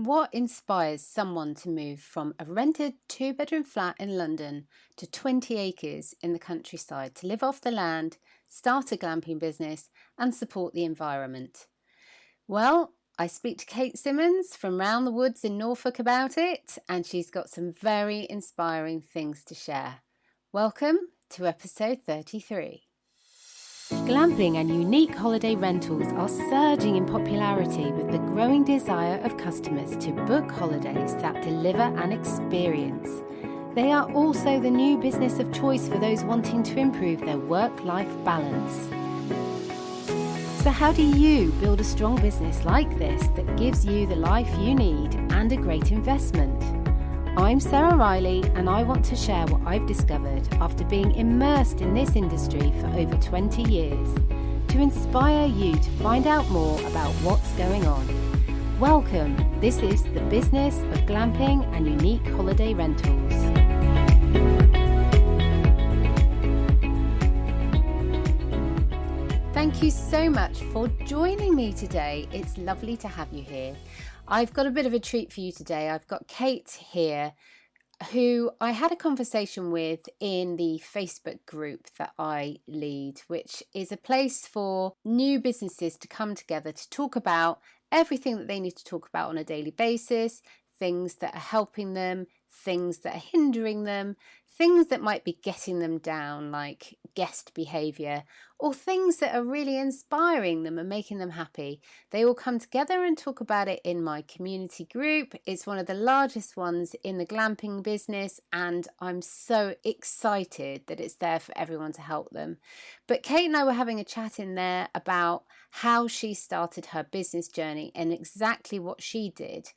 What inspires someone to move from a rented two-bedroom flat in London to 20 acres in the countryside to live off the land, start a glamping business, and support the environment? Well, I speak to Kate Simmons from Round the Woods in Norfolk about it, and she's got some very inspiring things to share. Welcome to episode 33. Glamping and unique holiday rentals are surging in popularity with the growing desire of customers to book holidays that deliver an experience. They are also the new business of choice for those wanting to improve their work-life balance. So how do you build a strong business like this that gives you the life you need and a great investment? I'm Sarah Riley, and I want to share what I've discovered after being immersed in this industry for over 20 years to inspire you to find out more about what's going on. Welcome, this is the business of glamping and unique holiday rentals. Thank you so much for joining me today. It's lovely to have you here. I've got a bit of a treat for you today. I've got Kate here, who I had a conversation with in the Facebook group that I lead, which is a place for new businesses to come together to talk about everything that they need to talk about on a daily basis, things that are helping them, things that are hindering them, things that might be getting them down, like guest behaviour, or things that are really inspiring them and making them happy. They all come together and talk about it in my community group. It's one of the largest ones in the glamping business, and I'm so excited that it's there for everyone to help them. But Kate and I were having a chat in there about how she started her business journey and exactly what she did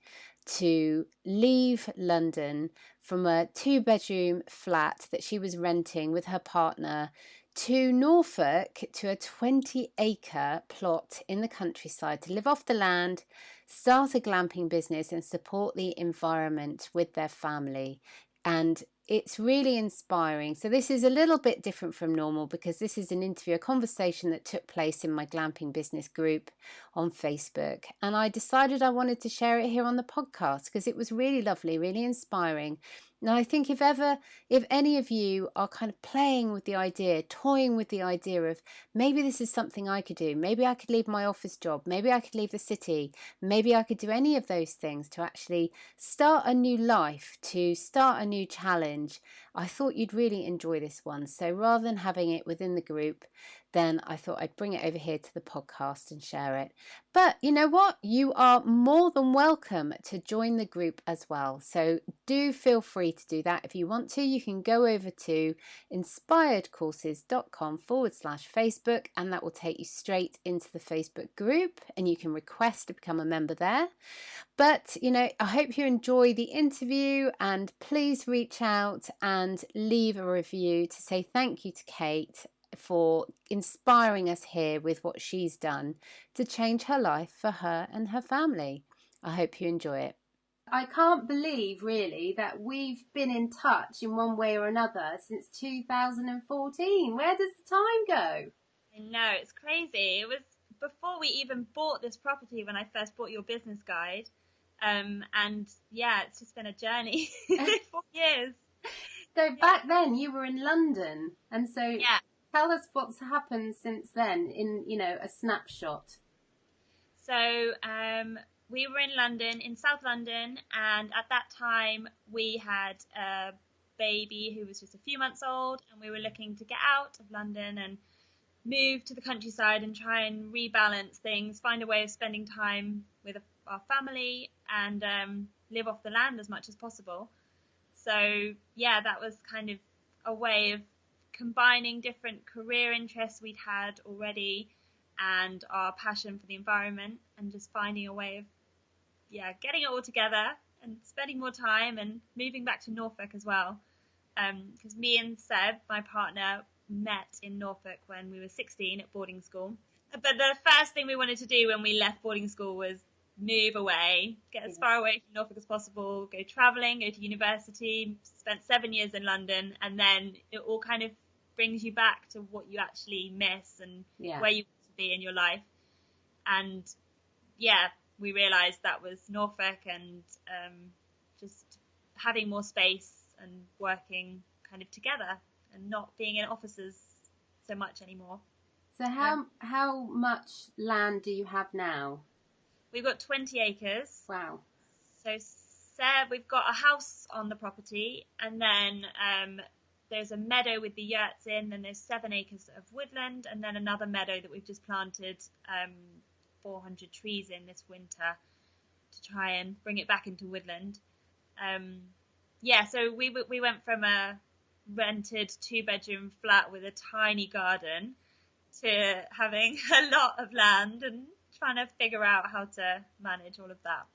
to leave London from a two-bedroom flat that she was renting with her partner to Norfolk, to a 20-acre plot in the countryside to live off the land, start a glamping business and support the environment with their family. And it's really inspiring. So this is a little bit different from normal because this is an interview, a conversation that took place in my glamping business group on Facebook. And I decided I wanted to share it here on the podcast because it was really lovely, really inspiring. Now, I think if any of you are kind of playing with the idea, toying with the idea of maybe this is something I could do, maybe I could leave my office job, maybe I could leave the city, maybe I could do any of those things to actually start a new life, to start a new challenge, I thought you'd really enjoy this one. So rather than having it within the group, then I thought I'd bring it over here to the podcast and share it. But you know what? You are more than welcome to join the group as well. So do feel free to do that. If you want to, you can go over to inspiredcourses.com/Facebook, and that will take you straight into the Facebook group, and you can request to become a member there. But, I hope you enjoy the interview, and please reach out and leave a review to say thank you to Kate for inspiring us here with what she's done to change her life for her and her family. I hope you enjoy it. I can't believe, really, that we've been in touch in one way or another since 2014. Where does the time go? I know, it's crazy. It was before we even bought this property when I first bought your business guide. And yeah, it's just been a journey. 4 years. So back then you were in London, and so yeah. Tell us what's happened since then in, a snapshot. So we were in London, in South London, and at that time we had a baby who was just a few months old, and we were looking to get out of London and move to the countryside and try and rebalance things, find a way of spending time with our family and live off the land as much as possible. So yeah, that was kind of a way of combining different career interests we'd had already and our passion for the environment, and just finding a way of getting it all together and spending more time and moving back to Norfolk as well, because me and Seb, my partner, met in Norfolk when we were 16 at boarding school. But the first thing we wanted to do when we left boarding school was move away, get as far away from Norfolk as possible, go travelling, go to university, spent 7 years in London, and then it all kind of brings you back to what you actually miss and where you want to be in your life. And we realised that was Norfolk, and just having more space and working kind of together and not being in offices so much anymore. So how much land do you have now? We've got 20 acres. Wow. So we've got a house on the property, and then there's a meadow with the yurts in, and there's 7 acres of woodland, and then another meadow that we've just planted 400 trees in this winter to try and bring it back into woodland. So we went from a rented 2-bedroom flat with a tiny garden to having a lot of land and trying to figure out how to manage all of that.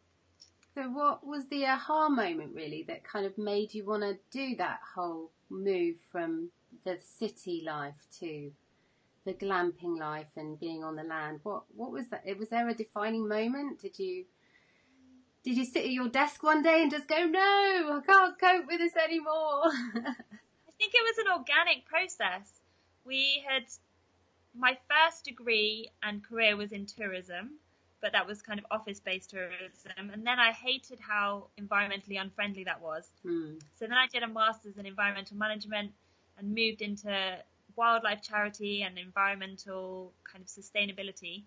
So what was the aha moment really that kind of made you want to do that whole move from the city life to the glamping life and being on the land? What was that? Was there a defining moment? Did you sit at your desk one day and just go, no, I can't cope with this anymore? I think it was an organic process. My first degree and career was in tourism, but that was kind of office-based tourism. And then I hated how environmentally unfriendly that was. So then I did a master's in environmental management and moved into wildlife charity and environmental kind of sustainability.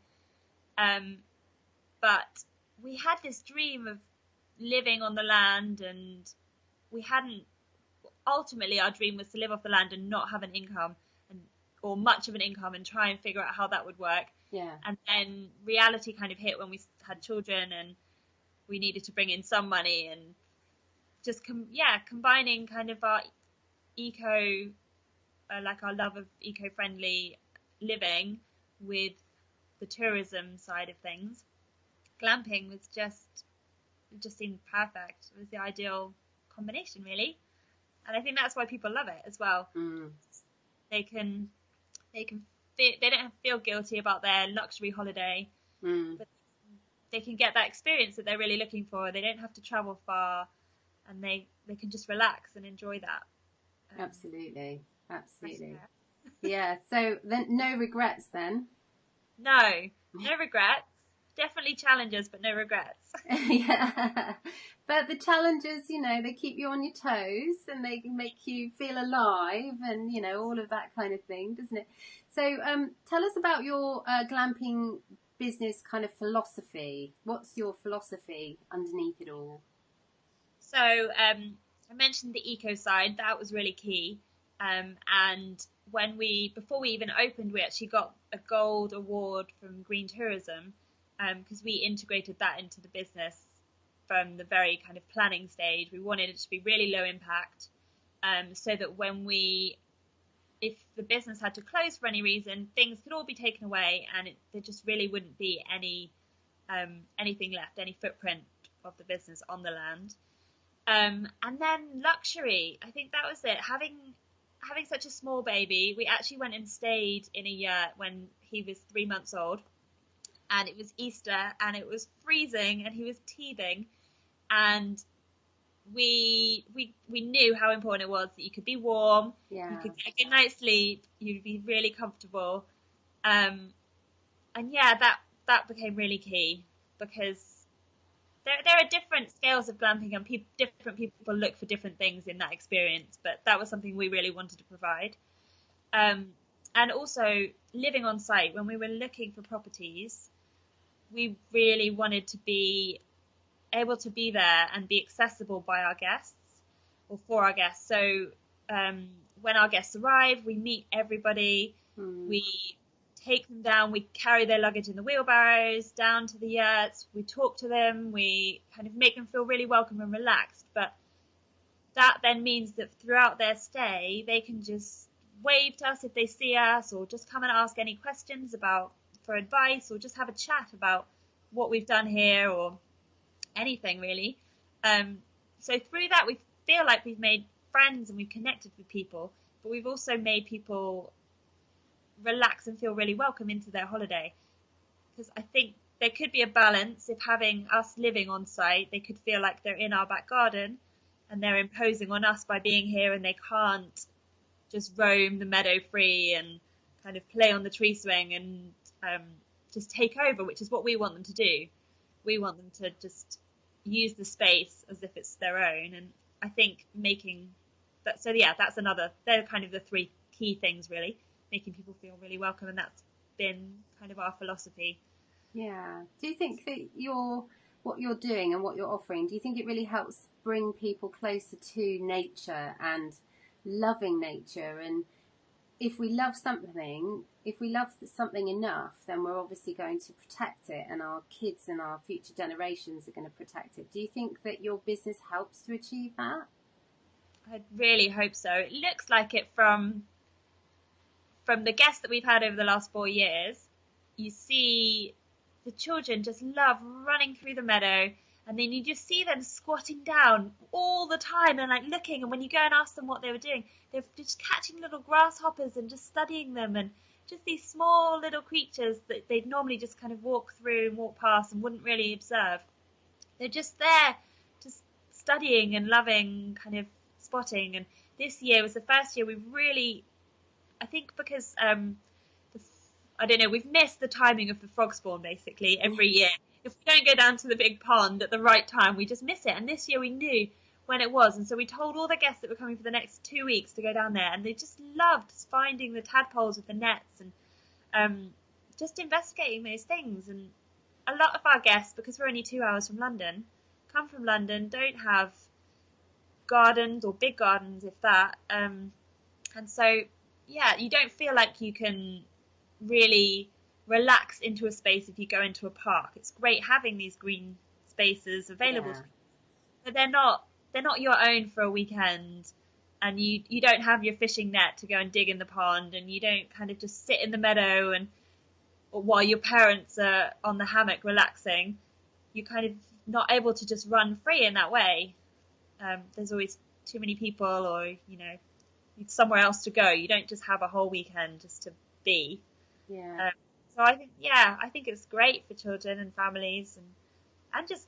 But we had this dream of living on the land, and ultimately our dream was to live off the land and not have an income or much of an income, and try and figure out how that would work. Yeah. And then reality kind of hit when we had children and we needed to bring in some money, and just combining kind of our our love of eco-friendly living with the tourism side of things. Glamping was just seemed perfect. It was the ideal combination, really. And I think that's why people love it as well. They don't feel guilty about their luxury holiday, but they can get that experience that they're really looking for. They don't have to travel far, and they can just relax and enjoy that. Absolutely. Yeah. So then, no regrets then? No regrets. Definitely challenges, but no regrets. Yeah. But the challenges, they keep you on your toes, and they make you feel alive, and all of that kind of thing, doesn't it? So tell us about your glamping business kind of philosophy. What's your philosophy underneath it all? So I mentioned the eco side. That was really key. And before we even opened, we actually got a gold award from Green Tourism, because we integrated that into the business from the very kind of planning stage. We wanted it to be really low impact, so that if the business had to close for any reason, things could all be taken away, and there just really wouldn't be anything left, any footprint of the business on the land. And then luxury, I think that was it. Having such a small baby, we actually went and stayed in a yurt when he was 3 months old, and it was Easter, and it was freezing, and he was teething, and we knew how important it was that you could be warm, you could get a good night's sleep, you'd be really comfortable, and that became really key, because there are different scales of glamping, and different people look for different things in that experience, but that was something we really wanted to provide. And also living on site, when we were looking for properties, we really wanted to be able to be there and be accessible by our guests, or for our guests. So when our guests arrive, we meet everybody, we take them down, we carry their luggage in the wheelbarrows down to the yurts, we talk to them, we kind of make them feel really welcome and relaxed. But that then means that throughout their stay, they can just wave to us if they see us, or just come and ask any questions for advice, or just have a chat about what we've done here, or anything really. So through that, we feel like we've made friends and we've connected with people, but we've also made people relax and feel really welcome into their holiday. Because I think there could be a balance if having us living on site, they could feel like they're in our back garden and they're imposing on us by being here, and they can't just roam the meadow free and kind of play on the tree swing and just take over, which is what we want them to do. we want them to just use the space as if it's their own. And I think making that, so yeah, that's another, they're kind of the three key things really, making people feel really welcome, and that's been kind of our philosophy. Yeah. Do you think that what you're doing and what you're offering, do you think it really helps bring people closer to nature and loving nature? And if we love something enough, then we're obviously going to protect it, and our kids and our future generations are going to protect it. Do you think that your business helps to achieve that? I really hope so. It looks like it from the guests that we've had over the last 4 years. You see the children just love running through the meadow, and then you just see them squatting down all the time and like looking, and when you go and ask them what they were doing, they're just catching little grasshoppers and just studying them, and just these small little creatures that they'd normally just kind of walk through and walk past and wouldn't really observe. They're just there, just studying and loving, kind of spotting. And this year was the first year we really, I think because I don't know, we've missed the timing of the frog spawn basically every year. If we don't go down to the big pond at the right time, we just miss it. And this year we knew when it was, and so we told all the guests that were coming for the next 2 weeks to go down there, and they just loved finding the tadpoles with the nets and just investigating those things. And a lot of our guests, because we're only 2 hours from London, come from London, don't have gardens or big gardens, if that. And so, yeah, you don't feel like you can really relax into a space if you go into a park. It's great having these green spaces available, Yeah. but they're not your own for a weekend. And you don't have your fishing net to go and dig in the pond, and you don't kind of just sit in the meadow and while your parents are on the hammock relaxing. You're kind of not able to just run free in that way. There's always too many people, or somewhere else to go. You don't just have a whole weekend just to be. Yeah. So I think it's great for children and families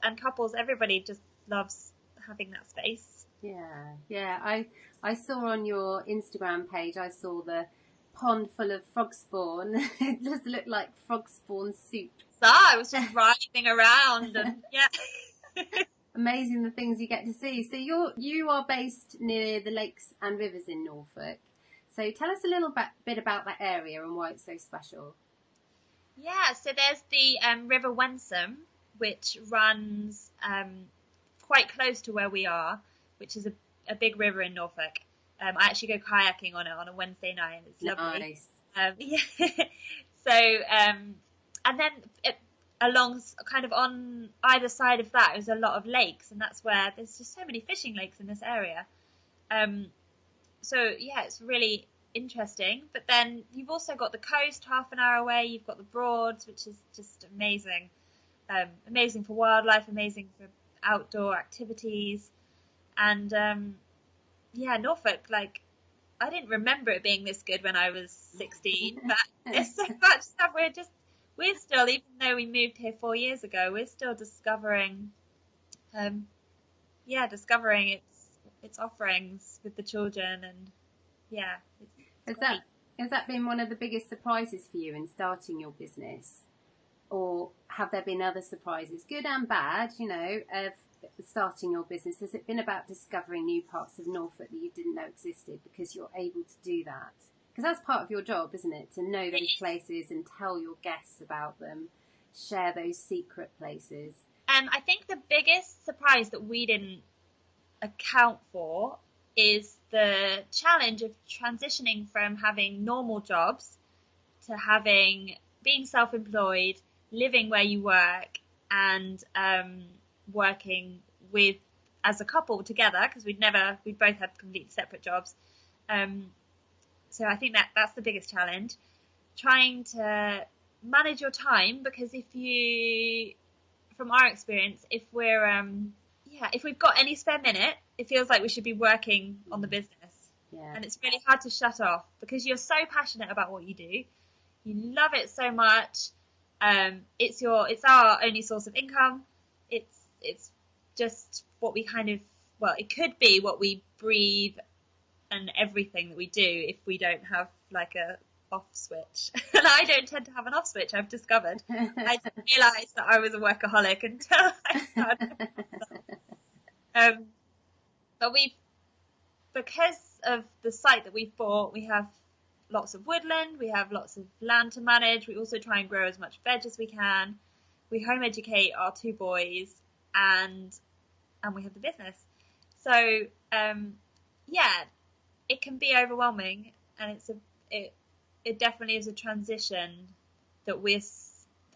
and couples. Everybody just loves having that space. Yeah, yeah. I saw on your Instagram page, I saw the pond full of frog spawn. It just looked like frog spawn soup. So I was just riding around, and yeah. Amazing the things you get to see. So you are based near the lakes and rivers in Norfolk. So tell us a little bit about that area and why it's so special. Yeah, so there's the River Wensum, which runs quite close to where we are, which is a big river in Norfolk. I actually go kayaking on it on a Wednesday night, and it's lovely. Nice. Yeah. So, and then along kind of on either side of that is a lot of lakes, and that's where there's just so many fishing lakes in this area. So yeah, it's really interesting. But then you've also got the coast half an hour away. You've got the Broads, which is just amazing. Amazing for wildlife, amazing for outdoor activities. And yeah, Norfolk, like, I didn't remember it being this good when I was 16, but there's so much stuff. We're still, even though we moved here 4 years ago, we're still discovering discovering its offerings with the children. And yeah, it's great. Has that been one of the biggest surprises for you in starting your business? Or have there been other surprises, good and bad, of starting your business? Has it been about discovering new parts of Norfolk that you didn't know existed because you're able to do that? Because that's part of your job, isn't it? To know those places and tell your guests about them, share those secret places. I think the biggest surprise that we didn't account for is the challenge of transitioning from having normal jobs to being self-employed, living where you work, and working as a couple together, because we both had completely separate jobs. So I think that's the biggest challenge, trying to manage your time, because from our experience, if we've got any spare minute, it feels like we should be working on the business. Yeah. And it's really hard to shut off because you're so passionate about what you do. You love it so much. It's our only source of income. It's just what we it could be what we breathe and everything that we do if we don't have like a off switch. And I don't tend to have an off switch, I've discovered. I didn't realise that I was a workaholic until I started. But because of the site that we've bought, we have lots of woodland, we have lots of land to manage. We also try and grow as much veg as we can. We home educate our 2 boys, and we have the business. So it can be overwhelming, and it definitely is a transition that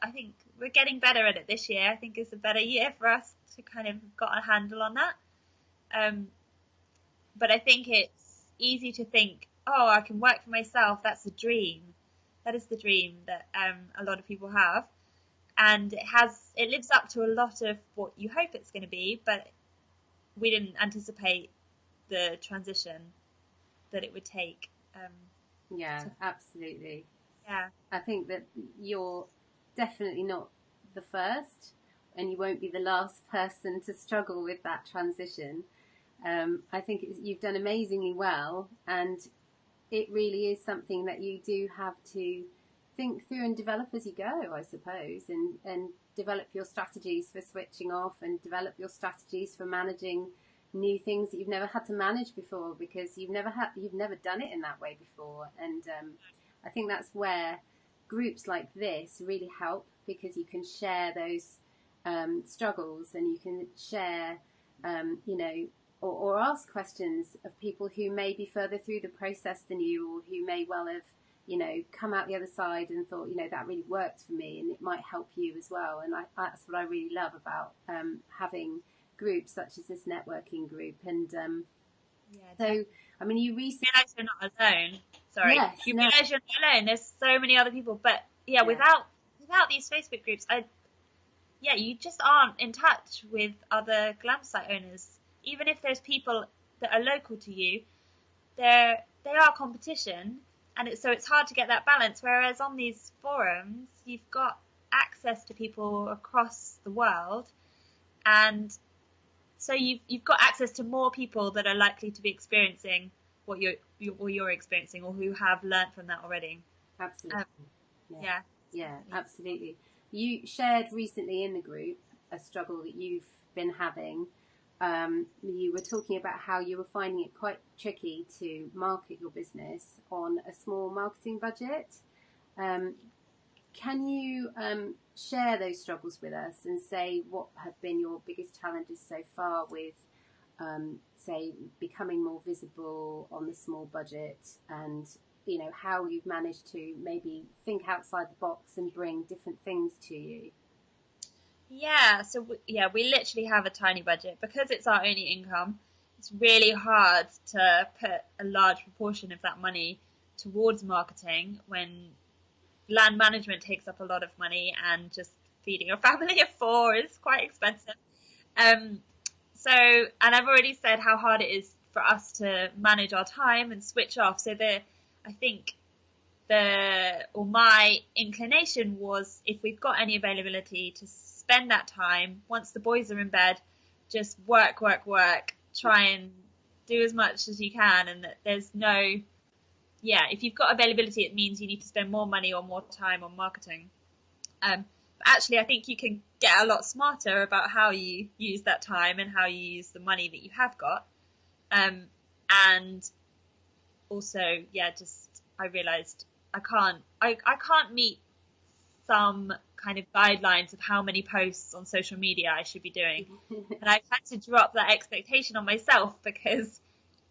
I think we're getting better at it this year. I think it's a better year for us to kind of got a handle on that. But I think it's easy to think, oh, I can work for myself. That's a dream. That is the dream that a lot of people have. And it lives up to a lot of what you hope it's going to be, but we didn't anticipate the transition that it would take. Absolutely. Yeah. I think that you're definitely not the first, and you won't be the last person to struggle with that transition. I think you've done amazingly well, and it really is something that you do have to think through and develop as you go, I suppose, and develop your strategies for switching off, and develop your strategies for managing new things that you've never had to manage before, because you've never done it in that way before. And I think that's where groups like this really help, because you can share those struggles, and you can share, or ask questions of people who may be further through the process than you, or who may well have, come out the other side and thought, that really worked for me, and it might help you as well. And that's what I really love about having groups such as this networking group. And so, I mean, you recently realize you're not alone. Sorry, yes, you realize you're not alone. There's so many other people, but without these Facebook groups, you just aren't in touch with other glam site owners. Even if there's people that are local to you, they are competition, and it's hard to get that balance. Whereas on these forums, you've got access to people across the world, and so you've got access to more people that are likely to be experiencing what you're experiencing, or who have learned from that already. Absolutely. Yeah, absolutely. You shared recently in the group a struggle that you've been having. You were talking about how you were finding it quite tricky to market your business on a small marketing budget. Can you share those struggles with us, and say what have been your biggest challenges so far with, say, becoming more visible on the small budget, and how you've managed to maybe think outside the box and bring different things to you? So we literally have a tiny budget because it's our only income. It's really hard to put a large proportion of that money towards marketing when land management takes up a lot of money, and just feeding a family of 4 is quite expensive. And I've already said how hard it is for us to manage our time and switch off. So I think my inclination was, if we've got any availability, to spend that time once the boys are in bed, just work, try and do as much as you can. And that there's if you've got availability, it means you need to spend more money or more time on marketing. But actually, I think you can get a lot smarter about how you use that time and how you use the money that you have got. And also, I realised I can't meet some kind of guidelines of how many posts on social media I should be doing. And I've had to drop that expectation on myself, because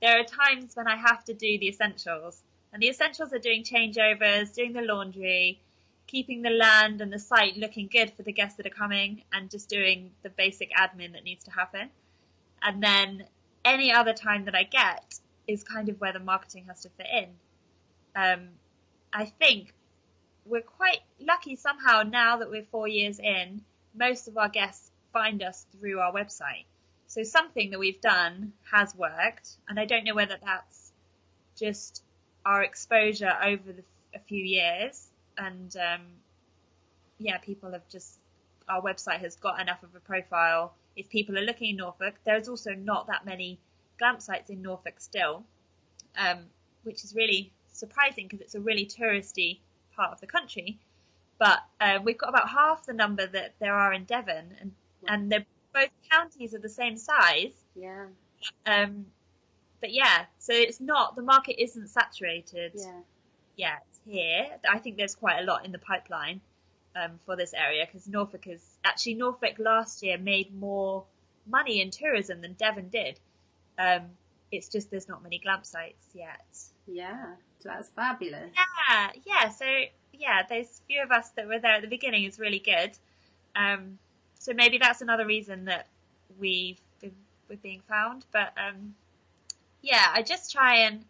there are times when I have to do the essentials. And the essentials are doing changeovers, doing the laundry, keeping the land and the site looking good for the guests that are coming, and just doing the basic admin that needs to happen. And then any other time that I get is kind of where the marketing has to fit in. I think we're quite lucky somehow now that we're 4 years in. Most of our guests find us through our website. So something that we've done has worked, and I don't know whether that's just our exposure over a few years, and people have just, our website has got enough of a profile. If people are looking in Norfolk, there's also not that many glamp sites in Norfolk still, which is really surprising because it's a really touristy part of the country. But we've got about half the number that there are in Devon, and they're both counties are the same size. Yeah. But yeah, so it's not, the market isn't saturated yet here. I think there's quite a lot in the pipeline for this area, because Norfolk last year made more money in tourism than Devon did. It's just there's not many glamp sites yet. Yeah, so that's fabulous. Yeah. So yeah, those few of us that were there at the beginning is really good. So maybe that's another reason that we're being found. But yeah, I just try and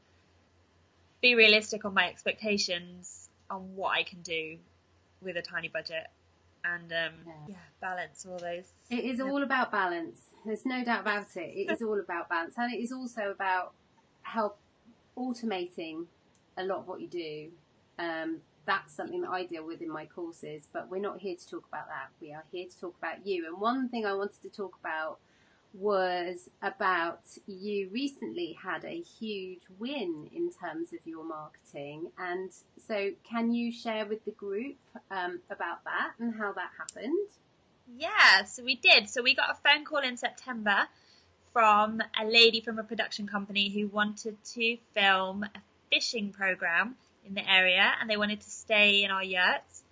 be realistic on my expectations on what I can do with a tiny budget, and balance all those. It is all about balance. There's no doubt about it. It is all about balance, and it is also about help automating a lot of what you do. That's something that I deal with in my courses, but we're not here to talk about that. We are here to talk about you. And one thing I wanted to talk about was about you recently had a huge win in terms of your marketing. And so can you share with the group about that and how that happened? Yeah, so we did. So we got a phone call in September from a lady from a production company who wanted to film a fishing program in the area, and they wanted to stay in our yurts.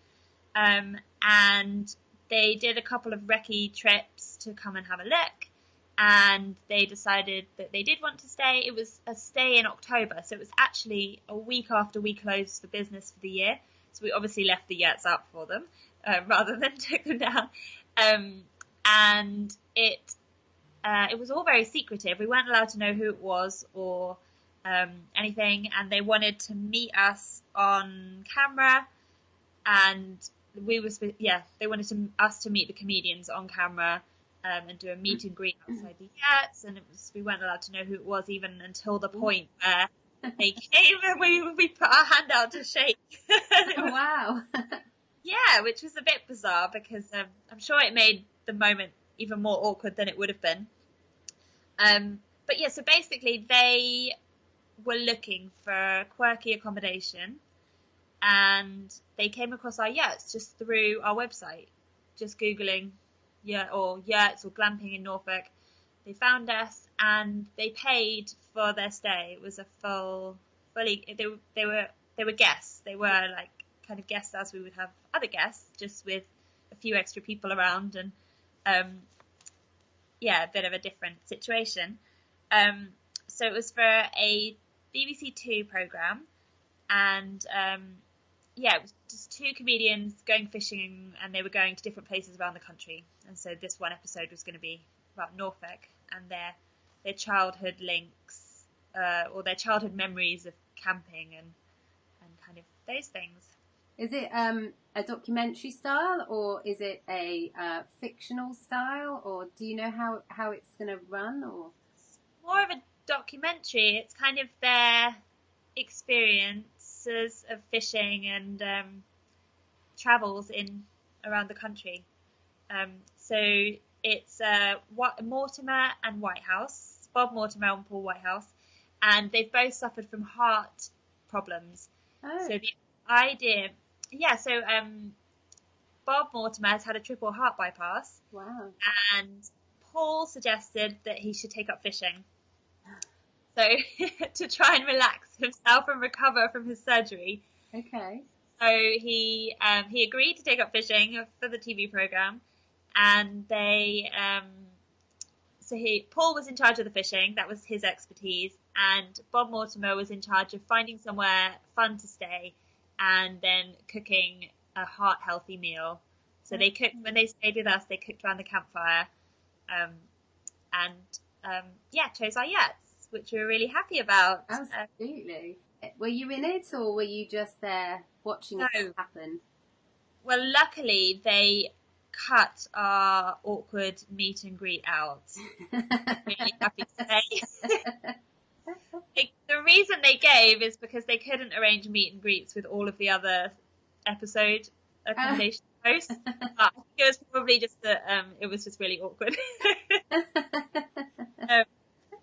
And they did a couple of recce trips to come and have a look, and they decided that they did want to stay. It was a stay in October, so it was actually a week after we closed the business for the year. So we obviously left the yurts up for them rather than took them down. And it was all very secretive. We weren't allowed to know who it was or anything, and they wanted to meet us on camera, and they wanted us to meet the comedians on camera and do a meet and greet outside the yurts, and we weren't allowed to know who it was even until the point where they came and we put our hand out to shake. Wow. Yeah, which was a bit bizarre because I'm sure it made the moment even more awkward than it would have been. But yeah, so basically they were looking for quirky accommodation, and they came across our yurts just through our website, just Googling yurts or glamping in Norfolk. They found us and they paid for their stay. It was a they were guests. They were like kind of guests as we would have other guests, just with a few extra people around, and a bit of a different situation. So it was for a BBC Two programme, and it was just two comedians going fishing, and they were going to different places around the country. And so this one episode was going to be about Norfolk and their childhood links, or their childhood memories of camping and kind of those things. Is it a documentary style, or is it a fictional style, or do you know how it's going to run? Or it's more of a documentary. It's kind of their experiences of fishing and travels around the country. So it's Mortimer and Whitehouse, Bob Mortimer and Paul Whitehouse, and they've both suffered from heart problems. Oh. So the idea, Bob Mortimer has had a triple heart bypass. Wow. And Paul suggested that he should take up fishing. So to try and relax himself and recover from his surgery. Okay. So he agreed to take up fishing for the TV program, and Paul was in charge of the fishing. That was his expertise, and Bob Mortimer was in charge of finding somewhere fun to stay, and then cooking a heart healthy meal. So they cooked when they stayed with us. They cooked around the campfire, chose our yurts, which we were really happy about. Absolutely. Were you in it, or were you just there watching it happen? Well, luckily they cut our awkward meet and greet out. Really happy to say. The reason they gave is because they couldn't arrange meet and greets with all of the other episode accommodation hosts. But it was probably just that it was just really awkward.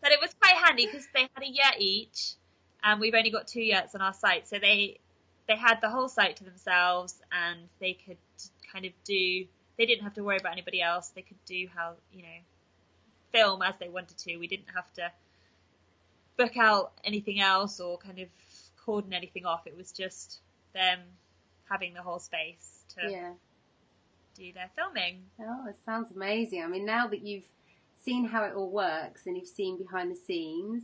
But it was quite handy because they had a yurt each, and we've only got 2 yurts on our site, so they had the whole site to themselves, and they could kind of do. They didn't have to worry about anybody else. They could do how, film as they wanted to. We didn't have to book out anything else or kind of cordon anything off. It was just them having the whole space to do their filming. Oh, it sounds amazing. I mean, now that you've seen how it all works and you've seen behind the scenes,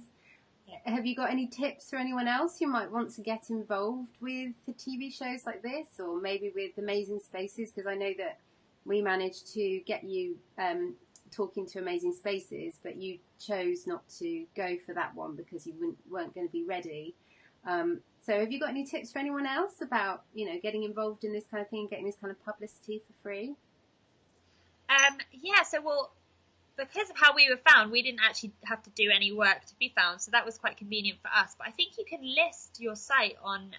have you got any tips for anyone else who might want to get involved with the TV shows like this, or maybe with Amazing Spaces? Because I know that we managed to get you talking to Amazing Spaces, but you chose not to go for that one because you weren't going to be ready. So have you got any tips for anyone else about, getting involved in this kind of thing, getting this kind of publicity for free? Because of how we were found, we didn't actually have to do any work to be found, so that was quite convenient for us. But I think you can list your site on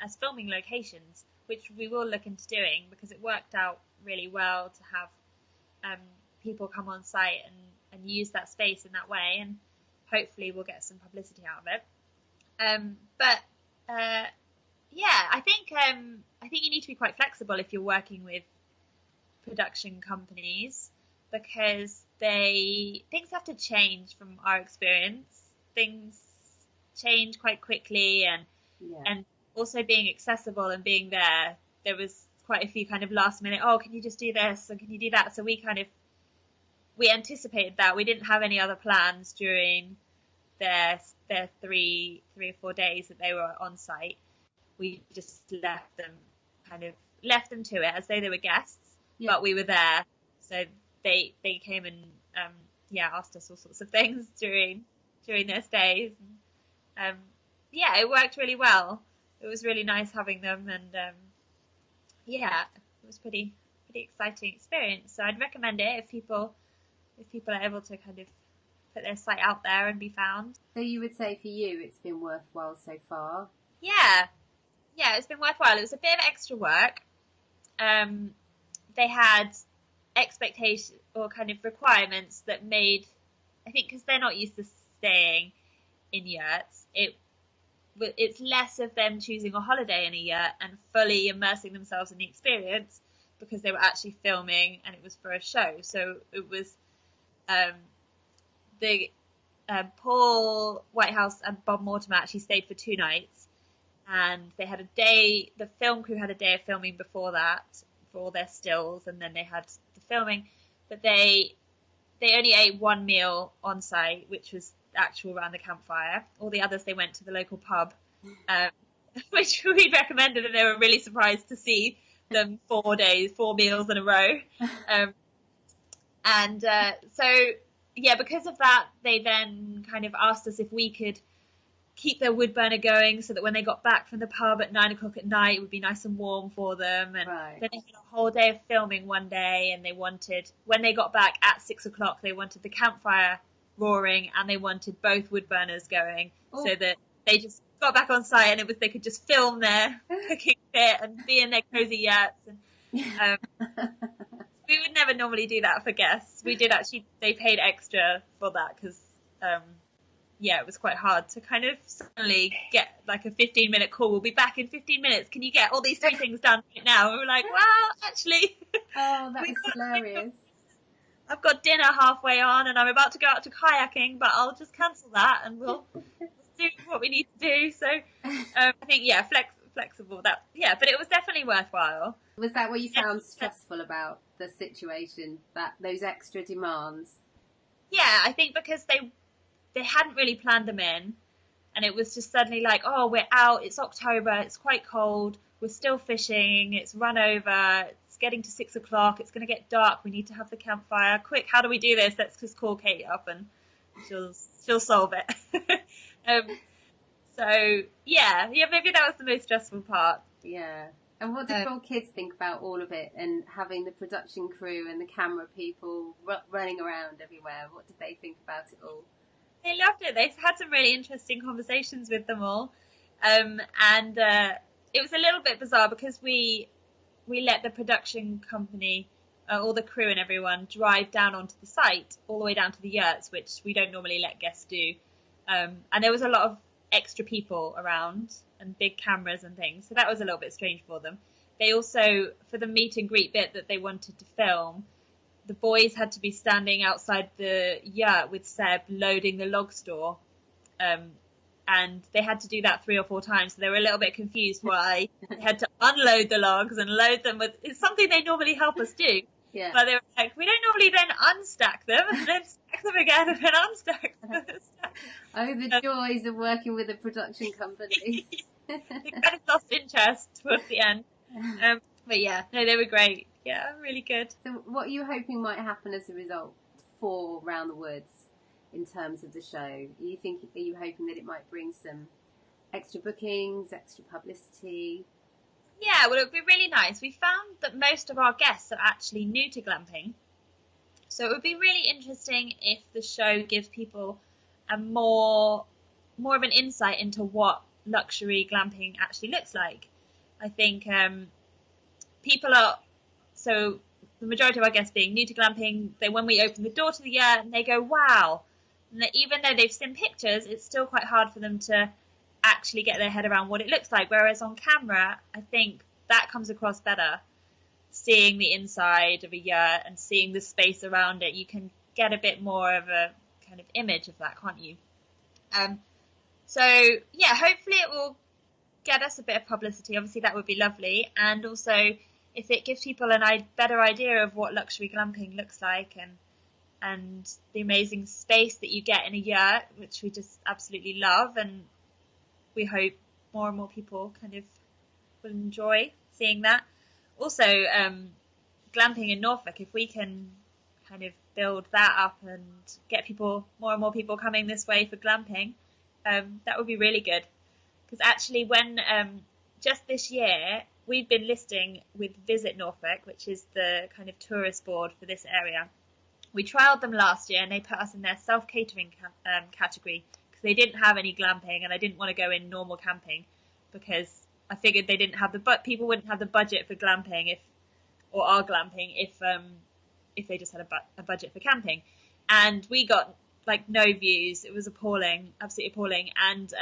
as filming locations, which we will look into doing, because it worked out really well to have people come on site and use that space in that way, and hopefully we'll get some publicity out of it. I think you need to be quite flexible if you're working with production companies, because things have to change. From our experience, things change quite quickly, and also being accessible and being there was quite a few kind of last minute, can you just do this and can you do that? So we anticipated that. We didn't have any other plans during their 3 or 4 days that they were on site. We just left them to it as though they were guests, but we were there, so they came and asked us all sorts of things during their stays. It worked really well. It was really nice having them, and it was pretty exciting experience. So I'd recommend it if people are able to kind of put their site out there and be found. So you would say for you it's been worthwhile so far? Yeah, it's been worthwhile. It was a bit of extra work. They had expectations or kind of requirements that made, I think, because they're not used to staying in yurts, it's less of them choosing a holiday in a yurt and fully immersing themselves in the experience, because they were actually filming and it was for a show. So it was Paul Whitehouse and Bob Mortimer actually stayed for 2 nights, and they had the film crew had a day of filming before that for all their stills, and then they had the filming, but they only ate 1 meal on site, which was actual around the campfire. All the others, they went to the local pub, which we recommended, and they were really surprised to see them 4 meals in a row. Because of that, they then kind of asked us if we could keep their wood burner going, so that when they got back from the pub at 9 o'clock at night, it would be nice and warm for them. And then they had a whole day of filming one day, and when they got back at 6 o'clock, they wanted the campfire roaring, and they wanted both wood burners going, so that they just got back on site, and they could just film their cooking bit and be in their cozy yurts. And we would never normally do that for guests. We did actually, they paid extra for that, because it was quite hard to kind of suddenly get like a 15-minute call. We'll be back in 15 minutes. Can you get all these 3 things done right now? And we were like, well, actually. Oh, that is hilarious. I've got dinner halfway on, and I'm about to go out to kayaking, but I'll just cancel that, and we'll do what we need to do. So I think, flexible. But it was definitely worthwhile. Was that what you found stressful about the situation, those extra demands? Yeah, I think because they hadn't really planned them in, and it was just suddenly like, we're out, it's October, it's quite cold, we're still fishing, it's run over, it's getting to 6 o'clock, it's going to get dark, we need to have the campfire, quick, how do we do this? Let's just call Kate up and she'll solve it. Maybe that was the most stressful part. And what did your kids think about all of it, and having the production crew and the camera people running around everywhere? What did they think about it all? They loved it. They've had some really interesting conversations with them all. It was a little bit bizarre, because we let the production company, all the crew and everyone, drive down onto the site, all the way down to the yurts, which we don't normally let guests do. And there was a lot of extra people around and big cameras and things. So that was a little bit strange for them. They also, for the meet and greet bit that they wanted to film, the boys had to be standing outside the yurt with Seb loading the log store. And they had to do that 3 or 4 times. So they were a little bit confused why they had to unload the logs and load them with, it's something they normally help us do. Yeah. But they were like, we don't normally then unstack them and then stack them again and then unstack them. Oh, the joys of working with a production company. They kind of lost interest towards the end. But yeah, no, they were great. Yeah, really good. So what are you hoping might happen as a result for Round the Woods in terms of the show? Are you hoping that it might bring some extra bookings, extra publicity? Yeah, well, it would be really nice. We found that most of our guests are actually new to glamping. So it would be really interesting if the show gives people a more of an insight into what luxury glamping actually looks like. I think people are, so the majority of our guests being new to glamping, when we open the door to the yurt, and they go, wow. And that even though they've seen pictures, it's still quite hard for them to actually get their head around what it looks like. Whereas on camera, I think that comes across better. Seeing the inside of a yurt and seeing the space around it, you can get a bit more of a kind of image of that, can't you? So yeah, hopefully it will get us a bit of publicity. Obviously that would be lovely. And also if it gives people a better idea of what luxury glamping looks like and the amazing space that you get in a yurt, which we just absolutely love, and we hope more and more people kind of will enjoy seeing that. Also, glamping in Norfolk, if we can kind of build that up and get more and more people coming this way for glamping, that would be really good. Because actually when just this year we've been listing with Visit Norfolk, which is the kind of tourist board for this area. We trialled them last year and they put us in their self-catering category because they didn't have any glamping, and I didn't want to go in normal camping because I figured they didn't have people wouldn't have the budget for glamping or our glamping if they just had a budget for camping. And we got like no views. It was appalling, absolutely appalling. And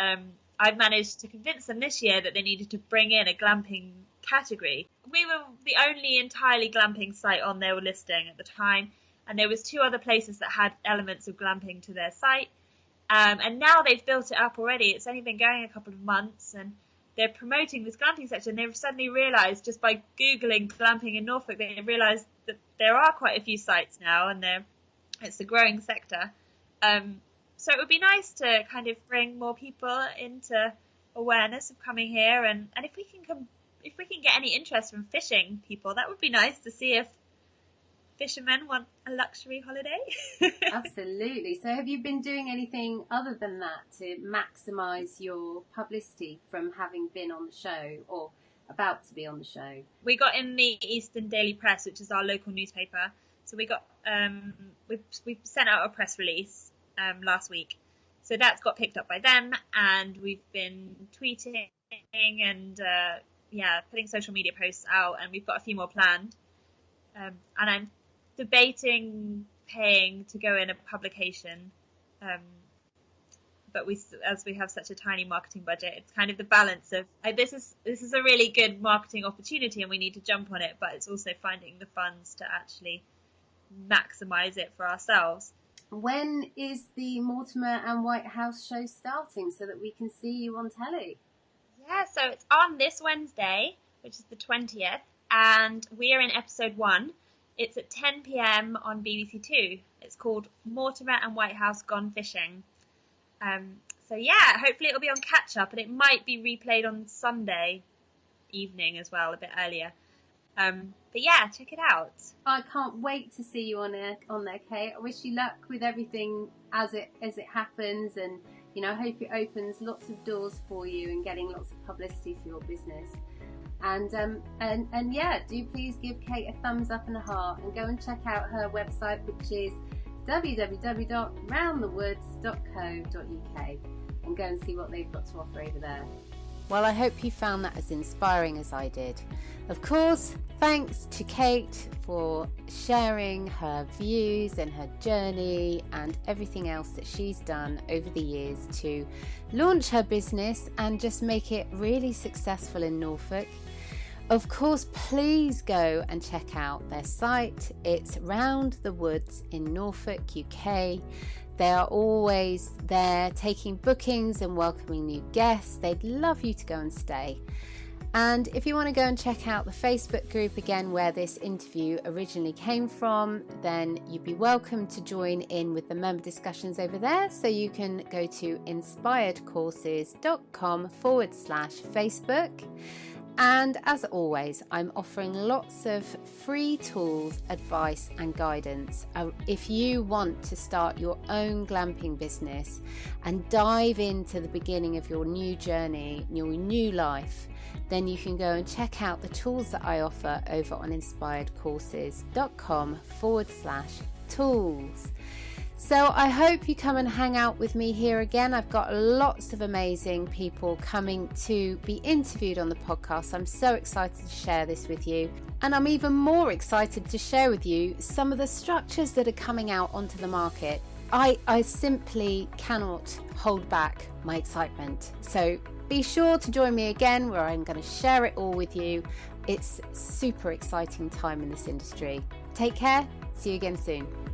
I've managed to convince them this year that they needed to bring in a glamping category. We were the only entirely glamping site on their listing at the time, and there was 2 other places that had elements of glamping to their site. And now they've built it up already. It's only been going a couple of months, and they're promoting this glamping section. They've suddenly realised, just by Googling glamping in Norfolk, they realised that there are quite a few sites now, and it's a growing sector. So it would be nice to kind of bring more people into awareness of coming here, and if we can get any interest from fishing people, that would be nice to see if fishermen want a luxury holiday. Absolutely. So have you been doing anything other than that to maximise your publicity from having been on the show or about to be on the show? We got in the Eastern Daily Press, which is our local newspaper. So we got we sent out a press release last week. So that's got picked up by them, and we've been tweeting and putting social media posts out, and we've got a few more planned. And I'm debating paying to go in a publication, but as we have such a tiny marketing budget, it's kind of the balance of this is a really good marketing opportunity and we need to jump on it, but it's also finding the funds to actually maximize it for ourselves. When is the Mortimer and Whitehouse show starting so that we can see you on telly? Yeah, so it's on this Wednesday, which is the 20th, and we are in episode 1. It's at 10 p.m. on BBC Two. It's called Mortimer and Whitehouse Gone Fishing. So yeah, hopefully it'll be on catch up, and it might be replayed on Sunday evening as well, a bit earlier. But yeah, check it out. I can't wait to see you on there, Kate. I wish you luck with everything as it happens, and I hope it opens lots of doors for you and getting lots of publicity for your business. And yeah, do please give Kate a thumbs up and a heart, and go and check out her website, which is www.roundthewoods.co.uk, and go and see what they've got to offer over there. Well, I hope you found that as inspiring as I did. Of course, thanks to Kate for sharing her views and her journey and everything else that she's done over the years to launch her business and just make it really successful in Norfolk. Of course, please go and check out their site. It's Round the Woods in Norfolk, UK. They are always there taking bookings and welcoming new guests. They'd love you to go and stay. And if you want to go and check out the Facebook group again where this interview originally came from, then you'd be welcome to join in with the member discussions over there. So you can go to inspiredcourses.com/Facebook. And as always, I'm offering lots of free tools, advice and guidance. If you want to start your own glamping business and dive into the beginning of your new journey, your new life, then you can go and check out the tools that I offer over on inspiredcourses.com/tools. So I hope you come and hang out with me here again. I've got lots of amazing people coming to be interviewed on the podcast. I'm so excited to share this with you. And I'm even more excited to share with you some of the structures that are coming out onto the market. I simply cannot hold back my excitement. So be sure to join me again where I'm going to share it all with you. It's super exciting time in this industry. Take care. See you again soon.